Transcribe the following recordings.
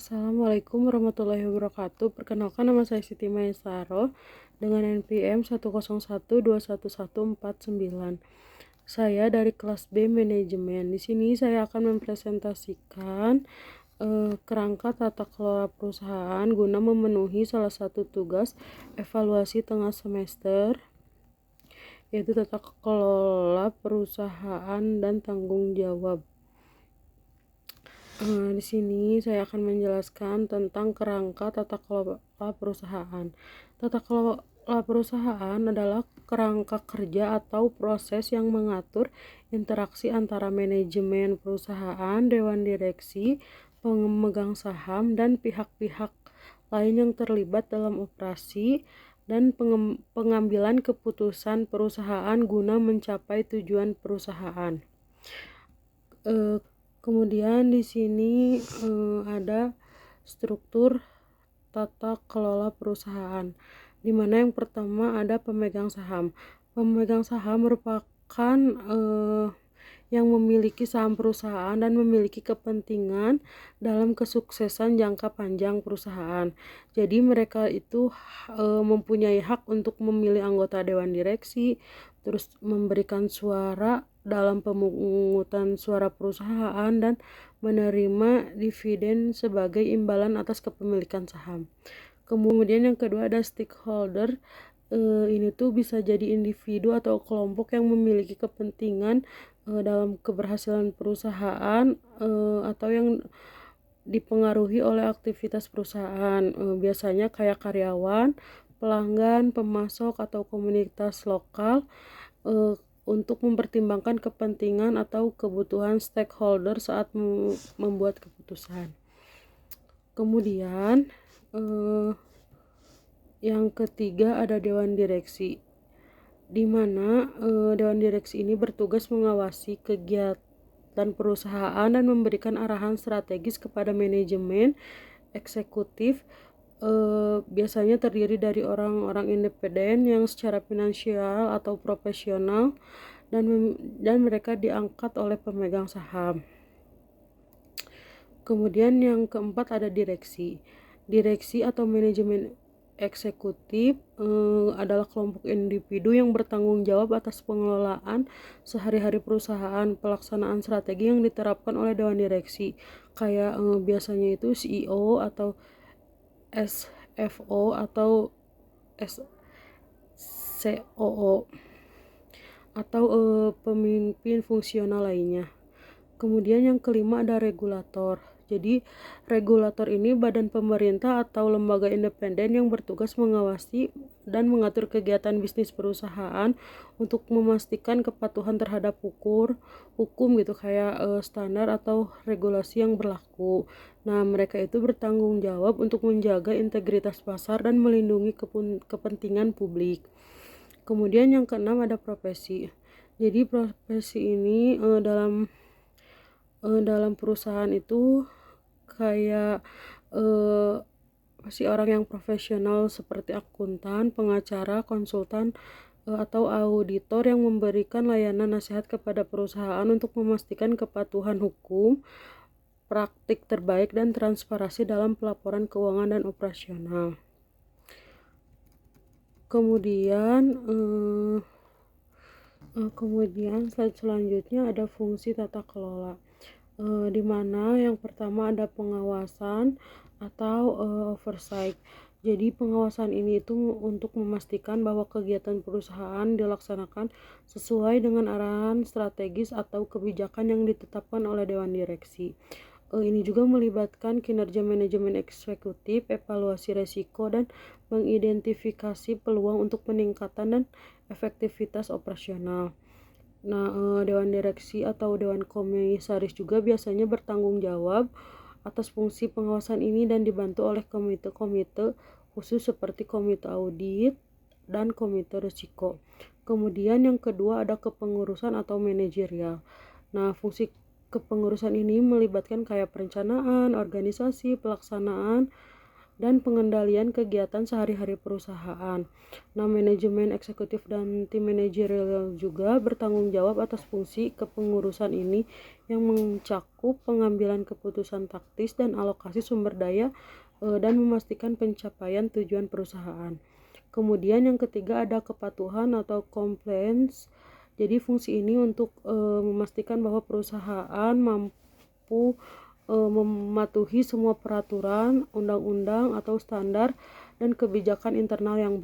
Assalamualaikum warahmatullahi wabarakatuh. Perkenalkan, nama saya Siti Maesaro dengan NPM 101211149. Saya dari kelas B Manajemen. Di sini saya akan mempresentasikan kerangka tata kelola perusahaan guna memenuhi salah satu tugas evaluasi tengah semester, yaitu tata kelola perusahaan dan tanggung jawab. Di sini saya akan menjelaskan tentang kerangka tata kelola perusahaan. Tata kelola perusahaan adalah kerangka kerja atau proses yang mengatur interaksi antara manajemen perusahaan, dewan direksi, pemegang saham, dan pihak-pihak lain yang terlibat dalam operasi dan pengambilan keputusan perusahaan guna mencapai tujuan perusahaan. Kemudian di sini ada struktur tata kelola perusahaan, di mana yang pertama ada pemegang saham. Pemegang saham merupakan yang memiliki saham perusahaan dan memiliki kepentingan dalam kesuksesan jangka panjang perusahaan. Jadi mereka itu mempunyai hak untuk memilih anggota dewan direksi, terus memberikan suara dalam pemungutan suara perusahaan, dan menerima dividen sebagai imbalan atas kepemilikan saham. Kemudian yang kedua ada stakeholder. Ini tuh bisa jadi individu atau kelompok yang memiliki kepentingan dalam keberhasilan perusahaan atau yang dipengaruhi oleh aktivitas perusahaan. Biasanya kayak karyawan, pelanggan, pemasok, atau komunitas lokal untuk mempertimbangkan kepentingan atau kebutuhan stakeholder saat membuat keputusan. Kemudian yang ketiga ada dewan direksi, di mana dewan direksi ini bertugas mengawasi kegiatan perusahaan dan memberikan arahan strategis kepada manajemen eksekutif. Biasanya terdiri dari orang-orang independen yang secara finansial atau profesional, dan mereka diangkat oleh pemegang saham. Kemudian yang keempat ada direksi. Direksi atau manajemen eksekutif adalah kelompok individu yang bertanggung jawab atas pengelolaan sehari-hari perusahaan, pelaksanaan strategi yang diterapkan oleh dewan direksi. Kayak biasanya itu CEO atau SFO atau SCOO atau pemimpin fungsional lainnya. Kemudian yang kelima ada regulator. Jadi regulator ini badan pemerintah atau lembaga independen yang bertugas mengawasi dan mengatur kegiatan bisnis perusahaan untuk memastikan kepatuhan terhadap hukum gitu, kayak standar atau regulasi yang berlaku. Nah, mereka itu bertanggung jawab untuk menjaga integritas pasar dan melindungi kepentingan publik. Kemudian yang keenam ada profesi. Jadi profesi ini dalam perusahaan itu kayak pasti orang yang profesional seperti akuntan, pengacara, konsultan, atau auditor yang memberikan layanan nasihat kepada perusahaan untuk memastikan kepatuhan hukum, praktik terbaik, dan transparansi dalam pelaporan keuangan dan operasional. Kemudian slide selanjutnya ada fungsi tata kelola, di mana yang pertama ada pengawasan atau oversight. Jadi pengawasan ini itu untuk memastikan bahwa kegiatan perusahaan dilaksanakan sesuai dengan arahan strategis atau kebijakan yang ditetapkan oleh dewan direksi. Ini juga melibatkan kinerja manajemen eksekutif, evaluasi resiko, dan mengidentifikasi peluang untuk peningkatan dan efektivitas operasional. Nah, dewan direksi atau dewan komisaris juga biasanya bertanggung jawab atas fungsi pengawasan ini dan dibantu oleh komite-komite khusus seperti komite audit dan komite risiko. Kemudian yang kedua ada kepengurusan atau manajerial. Nah, fungsi kepengurusan ini melibatkan kayak perencanaan, organisasi, pelaksanaan, dan pengendalian kegiatan sehari-hari perusahaan. Nah, manajemen eksekutif dan tim manajerial juga bertanggung jawab atas fungsi kepengurusan ini yang mencakup pengambilan keputusan taktis dan alokasi sumber daya dan memastikan pencapaian tujuan perusahaan. Kemudian yang ketiga ada kepatuhan atau compliance. Jadi fungsi ini untuk memastikan bahwa perusahaan mampu mematuhi semua peraturan, undang-undang atau standar dan kebijakan internal yang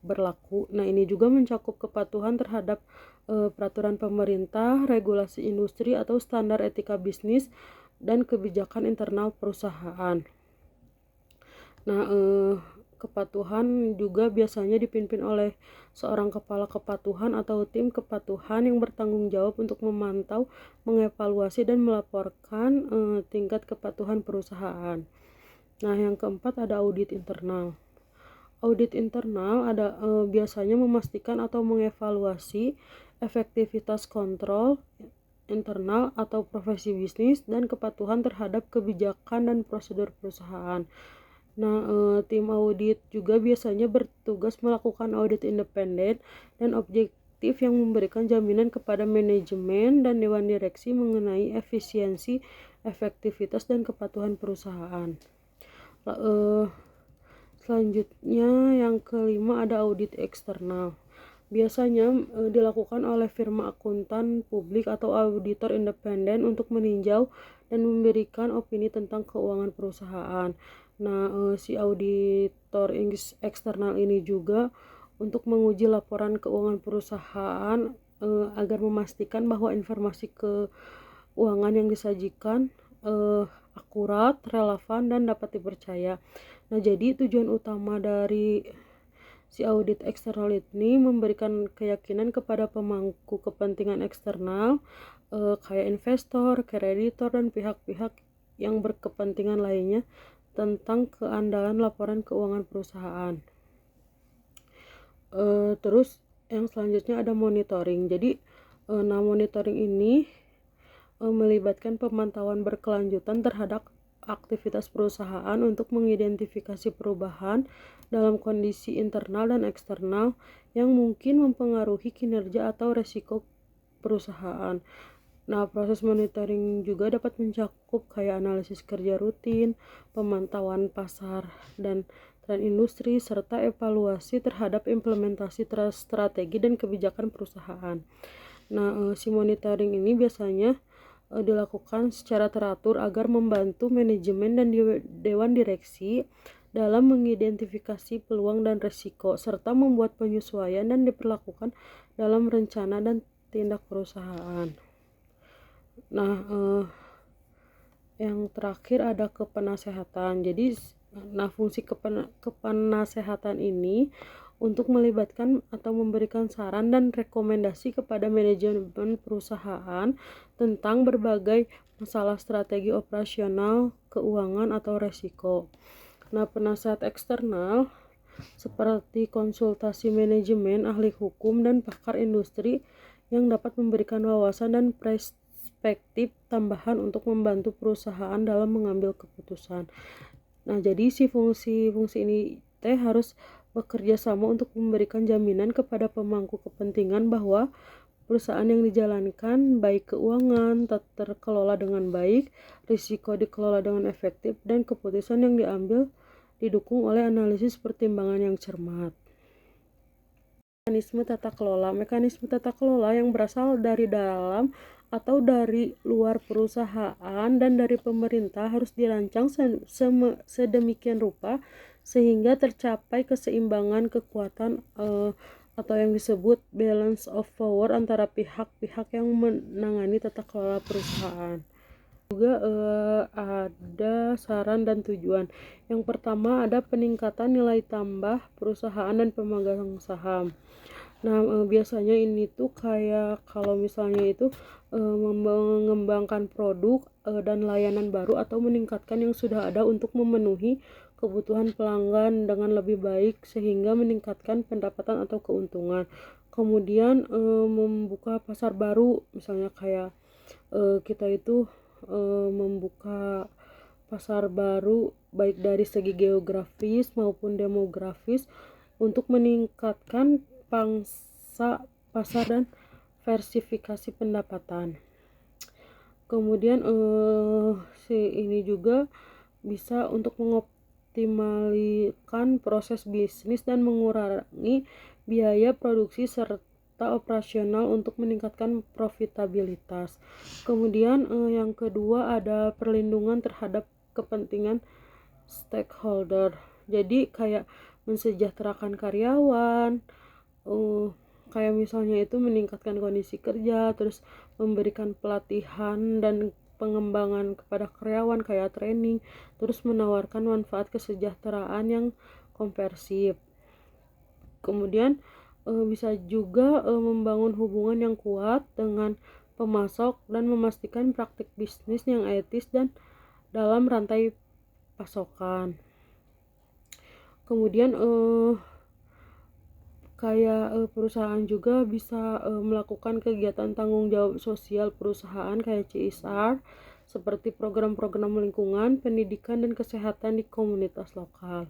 berlaku. Nah, ini juga mencakup kepatuhan terhadap peraturan pemerintah, regulasi industri atau standar etika bisnis dan kebijakan internal perusahaan. Nah, kepatuhan juga biasanya dipimpin oleh seorang kepala kepatuhan atau tim kepatuhan yang bertanggung jawab untuk memantau, mengevaluasi, dan melaporkan tingkat kepatuhan perusahaan. Nah, yang keempat ada audit internal. Audit internal ada biasanya memastikan atau mengevaluasi efektivitas kontrol internal atau profesi bisnis dan kepatuhan terhadap kebijakan dan prosedur perusahaan. Nah, tim audit juga biasanya bertugas melakukan audit independen dan objektif yang memberikan jaminan kepada manajemen dan dewan direksi mengenai efisiensi, efektivitas, dan kepatuhan perusahaan. Selanjutnya yang kelima ada audit eksternal. Biasanya dilakukan oleh firma akuntan publik atau auditor independen untuk meninjau dan memberikan opini tentang keuangan perusahaan. Nah, si auditor eksternal ini juga untuk menguji laporan keuangan perusahaan agar memastikan bahwa informasi keuangan yang disajikan akurat, relevan, dan dapat dipercaya. Nah, jadi tujuan utama dari si audit eksternal ini memberikan keyakinan kepada pemangku kepentingan eksternal kayak investor, kreditor, dan pihak-pihak yang berkepentingan lainnya tentang keandalan laporan keuangan perusahaan. Terus yang selanjutnya ada monitoring. Jadi monitoring ini melibatkan pemantauan berkelanjutan terhadap aktivitas perusahaan untuk mengidentifikasi perubahan dalam kondisi internal dan eksternal yang mungkin mempengaruhi kinerja atau resiko perusahaan. Nah, proses monitoring juga dapat mencakup kayak analisis kerja rutin, pemantauan pasar dan tren industri, serta evaluasi terhadap implementasi strategi dan kebijakan perusahaan. Nah, si monitoring ini biasanya dilakukan secara teratur agar membantu manajemen dan dewan direksi dalam mengidentifikasi peluang dan risiko, serta membuat penyesuaian dan diperlakukan dalam rencana dan tindak perusahaan. Nah, yang terakhir ada kepenasehatan. Jadi, fungsi kepenasehatan ini untuk melibatkan atau memberikan saran dan rekomendasi kepada manajemen perusahaan tentang berbagai masalah strategi operasional, keuangan, atau resiko. Nah, penasehat eksternal seperti konsultasi manajemen, ahli hukum, dan pakar industri yang dapat memberikan wawasan dan perspektif tambahan untuk membantu perusahaan dalam mengambil keputusan. Nah, jadi si fungsi ini harus bekerja sama untuk memberikan jaminan kepada pemangku kepentingan bahwa perusahaan yang dijalankan baik keuangan terkelola dengan baik, risiko dikelola dengan efektif, dan keputusan yang diambil didukung oleh analisis pertimbangan yang cermat. Mekanisme tata kelola yang berasal dari dalam atau dari luar perusahaan dan dari pemerintah harus dirancang sedemikian rupa sehingga tercapai keseimbangan kekuatan atau yang disebut balance of power antara pihak-pihak yang menangani tata kelola perusahaan. Juga ada saran dan tujuan. Yang pertama ada peningkatan nilai tambah perusahaan dan pemegang saham. Nah, biasanya ini tuh kayak kalau misalnya itu mengembangkan produk dan layanan baru atau meningkatkan yang sudah ada untuk memenuhi kebutuhan pelanggan dengan lebih baik sehingga meningkatkan pendapatan atau keuntungan. Kemudian membuka pasar baru, misalnya kayak kita itu membuka pasar baru baik dari segi geografis maupun demografis untuk meningkatkan pangsa pasar dan diversifikasi pendapatan. Kemudian si ini juga bisa untuk mengoptimalkan proses bisnis dan mengurangi biaya produksi serta operasional untuk meningkatkan profitabilitas. Kemudian yang kedua ada perlindungan terhadap kepentingan stakeholder. Jadi kayak mensejahterakan karyawan, kayak misalnya itu meningkatkan kondisi kerja, terus memberikan pelatihan dan pengembangan kepada karyawan kayak training, terus menawarkan manfaat kesejahteraan yang komprehensif. Kemudian bisa juga membangun hubungan yang kuat dengan pemasok dan memastikan praktik bisnis yang etis dan dalam rantai pasokan. Kemudian kayak perusahaan juga bisa melakukan kegiatan tanggung jawab sosial perusahaan kayak CSR seperti program-program lingkungan, pendidikan, dan kesehatan di komunitas lokal.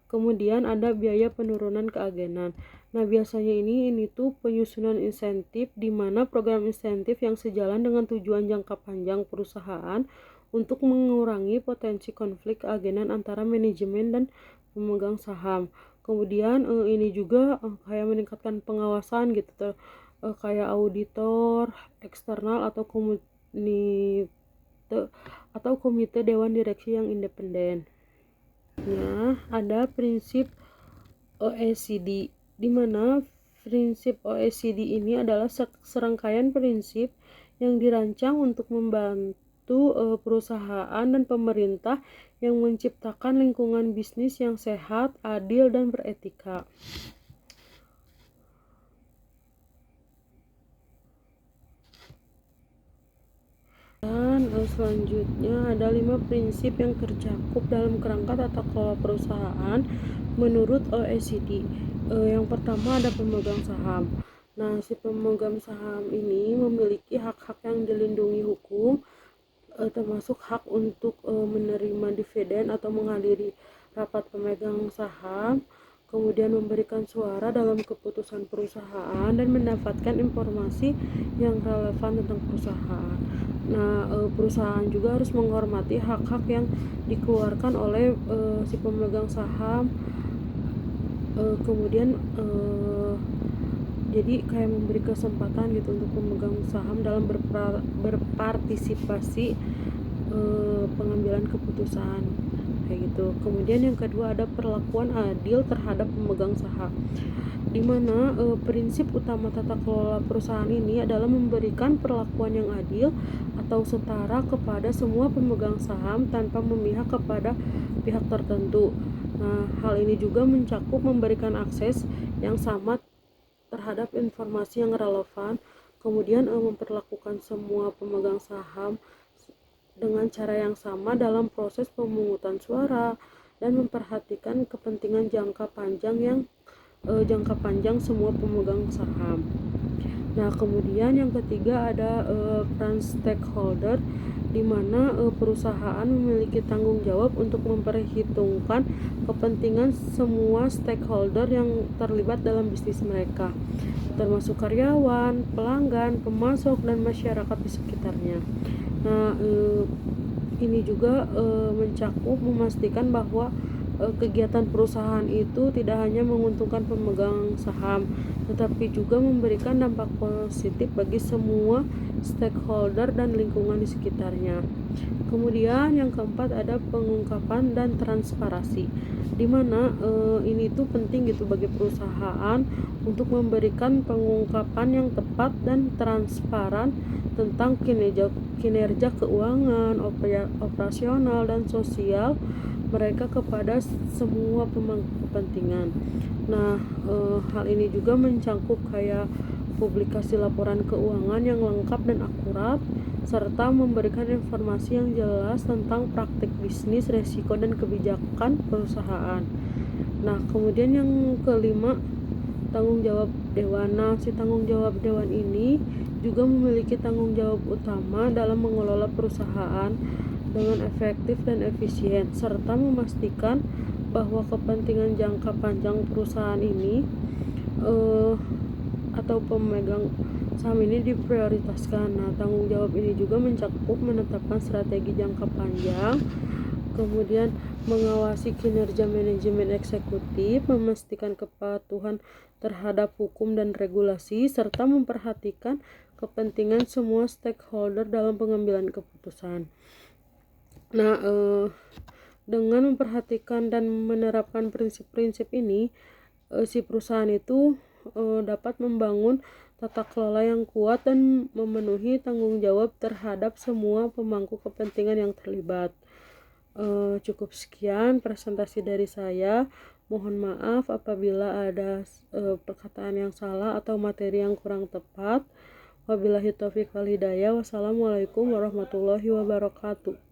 Kemudian ada biaya penurunan keagenan. Nah, biasanya ini tuh penyusunan insentif di mana program insentif yang sejalan dengan tujuan jangka panjang perusahaan untuk mengurangi potensi konflik keagenan antara manajemen dan pemegang saham. Kemudian ini juga kayak meningkatkan pengawasan gitu, kayak auditor eksternal atau komite dewan direksi yang independen. Nah, ada prinsip OECD, di mana prinsip OECD ini adalah serangkaian prinsip yang dirancang untuk membantu perusahaan dan pemerintah yang menciptakan lingkungan bisnis yang sehat, adil, dan beretika. Dan selanjutnya ada 5 prinsip yang tercakup dalam kerangka tata kelola perusahaan menurut OECD. Yang pertama ada pemegang saham. Nah, si pemegang saham ini memiliki hak-hak yang dilindungi hukum, termasuk hak untuk menerima dividen atau menghadiri rapat pemegang saham, kemudian memberikan suara dalam keputusan perusahaan dan mendapatkan informasi yang relevan tentang perusahaan. Nah, perusahaan juga harus menghormati hak-hak yang dikeluarkan oleh si pemegang saham. Kemudian jadi kayak memberi kesempatan gitu untuk pemegang saham dalam berpartisipasi pengambilan keputusan kayak gitu. Kemudian yang kedua ada perlakuan adil terhadap pemegang saham, di mana prinsip utama tata kelola perusahaan ini adalah memberikan perlakuan yang adil atau setara kepada semua pemegang saham tanpa memihak kepada pihak tertentu. Nah, hal ini juga mencakup memberikan akses yang sama terhadap informasi yang relevan, kemudian memperlakukan semua pemegang saham dengan cara yang sama dalam proses pemungutan suara dan memperhatikan kepentingan jangka panjang semua pemegang saham. Nah, kemudian yang ketiga ada peran stakeholder, di mana perusahaan memiliki tanggung jawab untuk memperhitungkan kepentingan semua stakeholder yang terlibat dalam bisnis mereka, termasuk karyawan, pelanggan, pemasok, dan masyarakat di sekitarnya. Nah, ini juga mencakup memastikan bahwa kegiatan perusahaan itu tidak hanya menguntungkan pemegang saham, tetapi juga memberikan dampak positif bagi semua stakeholder dan lingkungan di sekitarnya. Kemudian yang keempat ada pengungkapan dan transparansi, di mana ini tuh penting gitu bagi perusahaan untuk memberikan pengungkapan yang tepat dan transparan tentang kinerja keuangan, operasional, dan sosial mereka kepada semua pemangku kepentingan. Nah, hal ini juga mencakup kayak publikasi laporan keuangan yang lengkap dan akurat, serta memberikan informasi yang jelas tentang praktik bisnis, resiko, dan kebijakan perusahaan. Nah, kemudian yang kelima, tanggung jawab dewan. Nah, si tanggung jawab dewan ini juga memiliki tanggung jawab utama dalam mengelola perusahaan. dengan efektif dan efisien, serta memastikan bahwa kepentingan jangka panjang perusahaan ini atau pemegang saham ini diprioritaskan. Nah, tanggung jawab ini juga mencakup menetapkan strategi jangka panjang, kemudian mengawasi kinerja manajemen eksekutif, memastikan kepatuhan terhadap hukum dan regulasi, serta memperhatikan kepentingan semua stakeholder dalam pengambilan keputusan. Nah, dengan memperhatikan dan menerapkan prinsip-prinsip ini, si perusahaan itu dapat membangun tata kelola yang kuat dan memenuhi tanggung jawab terhadap semua pemangku kepentingan yang terlibat. Cukup sekian presentasi dari saya. Mohon maaf apabila ada perkataan yang salah atau materi yang kurang tepat. Wabillahi taufiq wal hidayah. Wassalamualaikum warahmatullahi wabarakatuh.